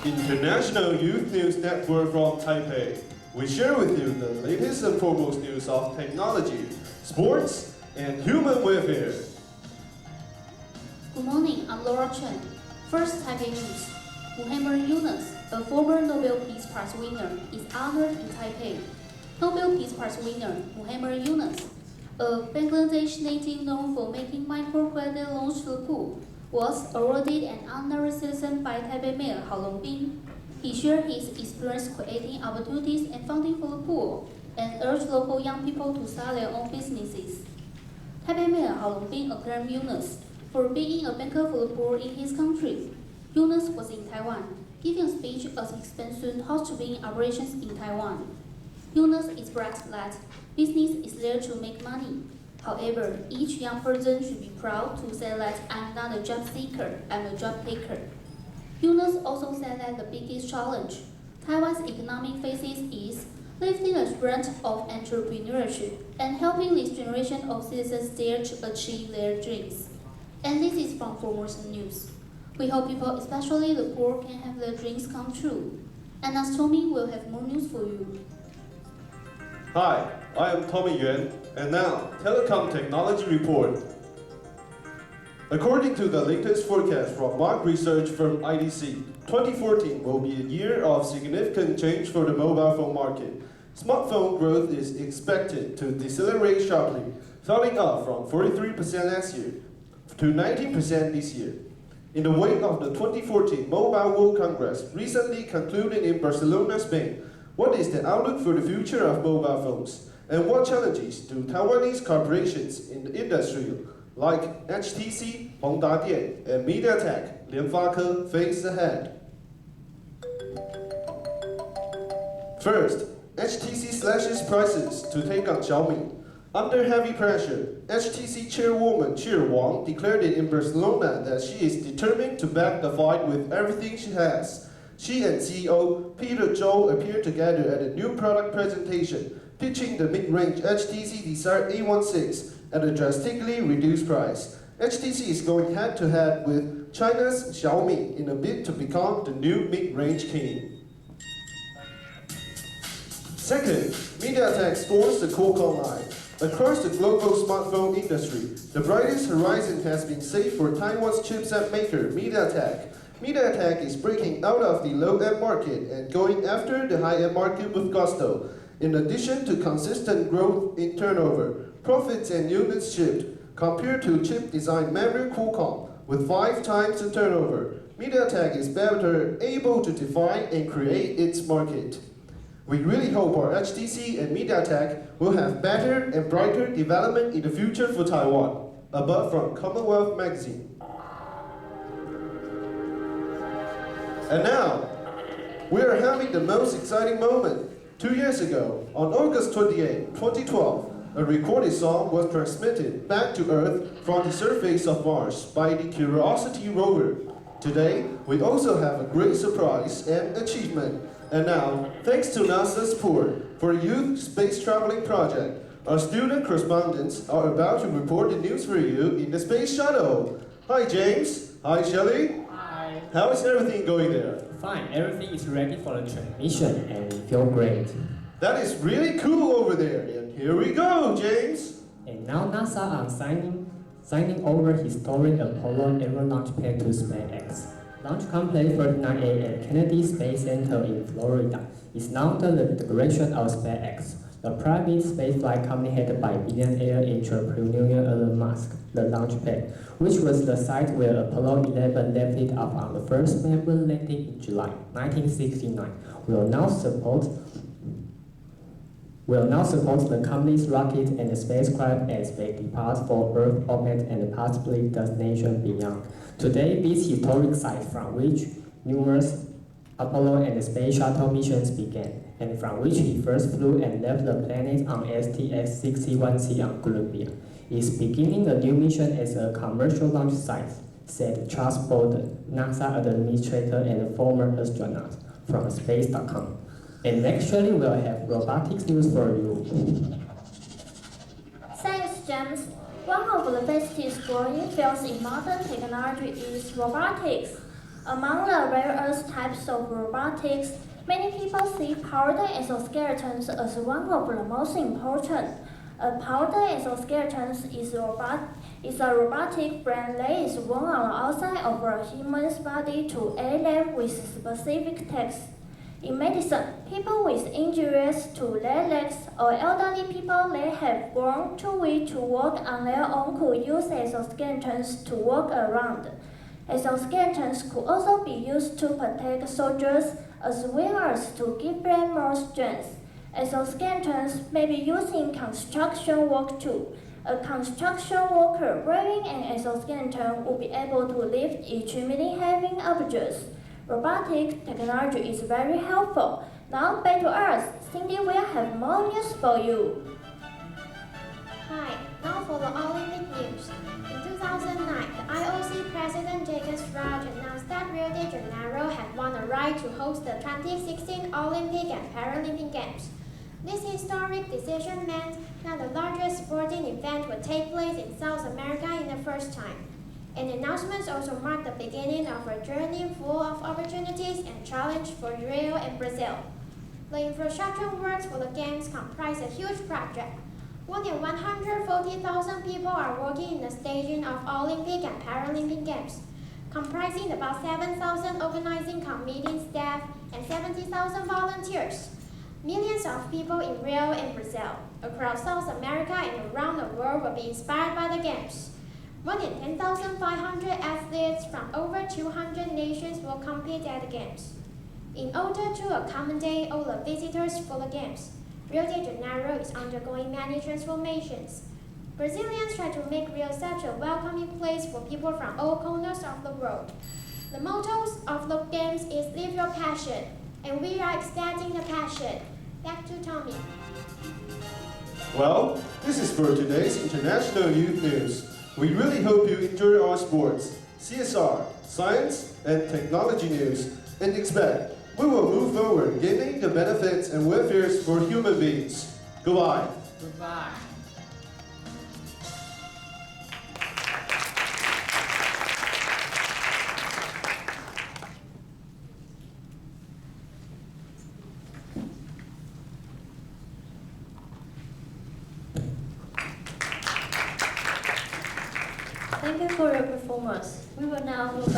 International Youth News Network from Taipei. We share with you the latest and foremost news of technology, sports, and human welfare. Good morning, I'm Laura Chen. First Taipei News. Muhammad Yunus, a former Nobel Peace Prize winner, is honored in Taipei. Nobel Peace Prize winner Muhammad Yunus, a Bangladesh native known for making microcredit loans to the poor, was awarded an honorary citizen by Taipei Mayor Hao Longbin. He shared his experience creating opportunities and funding for the poor, and urged local young people to start their own businesses. Taipei Mayor Hao Longbin acclaimed Yunus for being a banker for the poor in his country. Yunus was in Taiwan, giving a speech as expansion host being operations in Taiwan. Yunus expressed that business is there to make money. However, each young person should be proud to say that I'm not a job seeker, I'm a job taker. Yunus also said that the biggest challenge Taiwan's economy faces is lifting the brunt of entrepreneurship and helping this generation of citizens dare to achieve their dreams. And this is from Foremost News. We hope people, especially the poor, can have their dreams come true. And as Tommy will have more news for you. Hi, I am Tommy Yuan, and now, Telecom Technology Report. According to the latest forecast from market research firm IDC, 2014 will be a year of significant change for the mobile phone market. Smartphone growth is expected to decelerate sharply, falling off from 43% last year to 19% this year. In the wake of the 2014 Mobile World Congress recently concluded in Barcelona, Spain, what is the outlook for the future of mobile phones? And what challenges do Taiwanese corporations in the industry like HTC, Hongdadian, and MediaTek, Lianfake face ahead? First, HTC slashes prices to take on Xiaomi. Under heavy pressure, HTC chairwoman Qi Wang declared in Barcelona that she is determined to back the fight with everything she has. She and CEO Peter Zhou appeared together at a new product presentation, pitching the mid-range HTC Desire A16 at a drastically reduced price. HTC is going head-to-head with China's Xiaomi in a bid to become the new mid-range king. Second, MediaTek storms the Qualcomm line. Across the global smartphone industry, the brightest horizon has been set for Taiwan's chipset maker, MediaTek. MediaTek is breaking out of the low-end market and going after the high-end market with gusto. In addition to consistent growth in turnover, profits and units shipped, compared to chip design memory Qualcomm with 5 times the turnover, MediaTek is better able to define and create its market. We really hope our HTC and MediaTek will have better and brighter development in the future for Taiwan. Above from Commonwealth Magazine. And now, we are having the most exciting moment. 2 years ago, on August 28, 2012, a recorded song was transmitted back to Earth from the surface of Mars by the Curiosity rover. Today, we also have a great surprise and achievement. And now, thanks to NASA's support for the Youth Space Traveling Project, our student correspondents are about to report the news for you in the Space Shuttle. Hi James. Hi Shelley. Hi. How is everything going there? Fine, everything is ready for the transmission and we feel great. That is really cool over there. And here we go, James. And now NASA are signing over historic Apollo Aero launch pad to SpaceX. Launch Complex 39A at Kennedy Space Center in Florida is now under the direction of SpaceX, the private spaceflight company headed by billionaire entrepreneur Elon Musk. The launch pad, which was the site where Apollo 11 lifted off on the first member landing in July 1969, will now support the company's rocket and spacecraft as they depart for Earth orbit and possibly destination beyond. Today, this historic site from which numerous Apollo and Space Shuttle missions began, and from which he first flew and left the planet on STS-61C on Columbia, is beginning a new mission as a commercial launch site, said Charles Bolden, NASA administrator and former astronaut from Space.com. And actually, we'll have robotics news for you. Thanks, James. One of the fastest growing fields in modern technology is robotics. Among the various types of robotics, many people see powered exoskeletons as one of the most important. A powered exoskeleton is a robotic brain that is worn on the outside of a human's body to aid them with specific tasks. In medicine, people with injuries to their legs or elderly people that have grown too weak to walk on their own could use exoskeletons to walk around. Exoskeletons could also be used to protect soldiers as well as to give them more strength. Exoskeletons may be used in construction work too. A construction worker wearing an exoskeleton will be able to lift extremely heavy objects. Robotic technology is very helpful. Now back to us. Cindy will have more news for you. Hi, now for the Olympic news. In 2009, the IOC President Jacques Raj announced that Rio de Janeiro had won the right to host the 2016 Olympic and Paralympic Games. This historic decision meant that the largest sporting event would take place in South America in the first time. And the announcement also marked the beginning of a journey full of opportunities and challenges for Rio and Brazil. The infrastructure works for the Games comprise a huge project. More than 140,000 people are working in the staging of Olympic and Paralympic Games, comprising about 7,000 organizing committee staff and 70,000 volunteers. Millions of people in Rio and Brazil, across South America and around the world will be inspired by the Games. More than 10,500 athletes from over 200 nations will compete at the Games. In order to accommodate all the visitors for the Games, Rio de Janeiro is undergoing many transformations. Brazilians try to make Rio such a welcoming place for people from all corners of the world. The motto of the Games is Live Your Passion, and we are expanding the passion. Back to Tommy. Well, this is for today's International Youth News. We really hope you enjoy our sports, CSR, science, and technology news, and expect we will move forward gaining the benefits and welfare for human beings. Goodbye. Goodbye. Thank you for your performance. We will now move on.